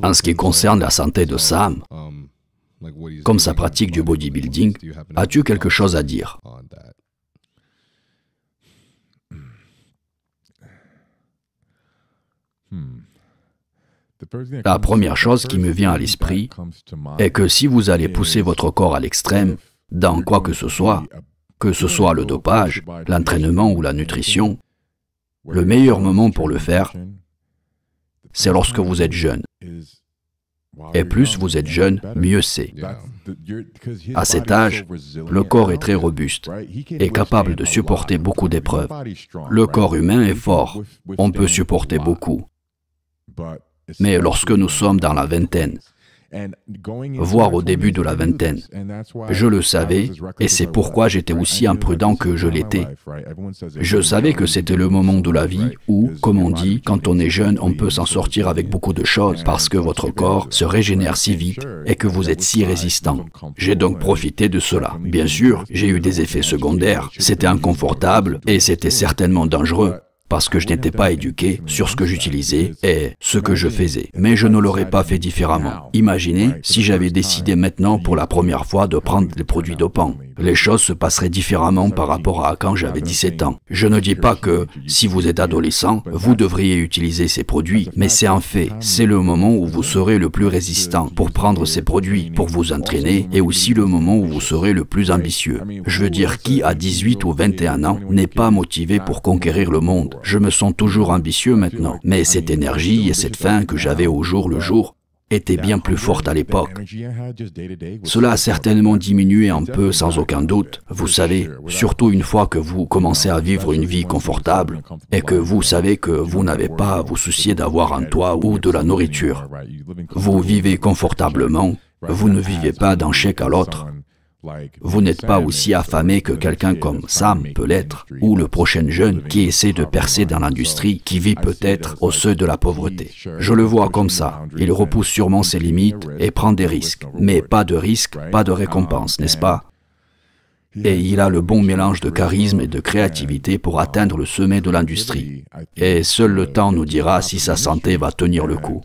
En ce qui concerne la santé de Sam, comme sa pratique du bodybuilding, as-tu quelque chose à dire? La première chose qui me vient à l'esprit est que si vous allez pousser votre corps à l'extrême, dans quoi que ce soit le dopage, l'entraînement ou la nutrition, le meilleur moment pour le faire, c'est lorsque vous êtes jeune. Et plus vous êtes jeune, mieux c'est. À cet âge, le corps est très robuste et capable de supporter beaucoup d'épreuves. Le corps humain est fort, on peut supporter beaucoup. Mais lorsque nous sommes dans la vingtaine, voire au début de la vingtaine, je le savais et c'est pourquoi j'étais aussi imprudent que je l'étais. Je savais que c'était le moment de la vie où, comme on dit, quand on est jeune, on peut s'en sortir avec beaucoup de choses parce que votre corps se régénère si vite et que vous êtes si résistant. J'ai donc profité de cela. Bien sûr, j'ai eu des effets secondaires, c'était inconfortable et c'était certainement dangereux, parce que je n'étais pas éduqué sur ce que j'utilisais et ce que je faisais. Mais je ne l'aurais pas fait différemment. Imaginez si j'avais décidé maintenant pour la première fois de prendre des produits dopants. Les choses se passeraient différemment par rapport à quand j'avais 17 ans. Je ne dis pas que, si vous êtes adolescent, vous devriez utiliser ces produits, mais c'est un fait. C'est le moment où vous serez le plus résistant pour prendre ces produits, pour vous entraîner, et aussi le moment où vous serez le plus ambitieux. Je veux dire, qui à 18 ou 21 ans n'est pas motivé pour conquérir le monde? Je me sens toujours ambitieux maintenant, mais cette énergie et cette faim que j'avais au jour le jour était bien plus forte à l'époque. Cela a certainement diminué un peu sans aucun doute. Vous savez, surtout une fois que vous commencez à vivre une vie confortable et que vous savez que vous n'avez pas à vous soucier d'avoir un toit ou de la nourriture. Vous vivez confortablement, vous ne vivez pas d'un chèque à l'autre. Vous n'êtes pas aussi affamé que quelqu'un comme Sam peut l'être, ou le prochain jeune qui essaie de percer dans l'industrie, qui vit peut-être au seuil de la pauvreté. Je le vois comme ça. Il repousse sûrement ses limites et prend des risques. Mais pas de risque, pas de récompense, n'est-ce pas? Et il a le bon mélange de charisme et de créativité pour atteindre le sommet de l'industrie. Et seul le temps nous dira si sa santé va tenir le coup.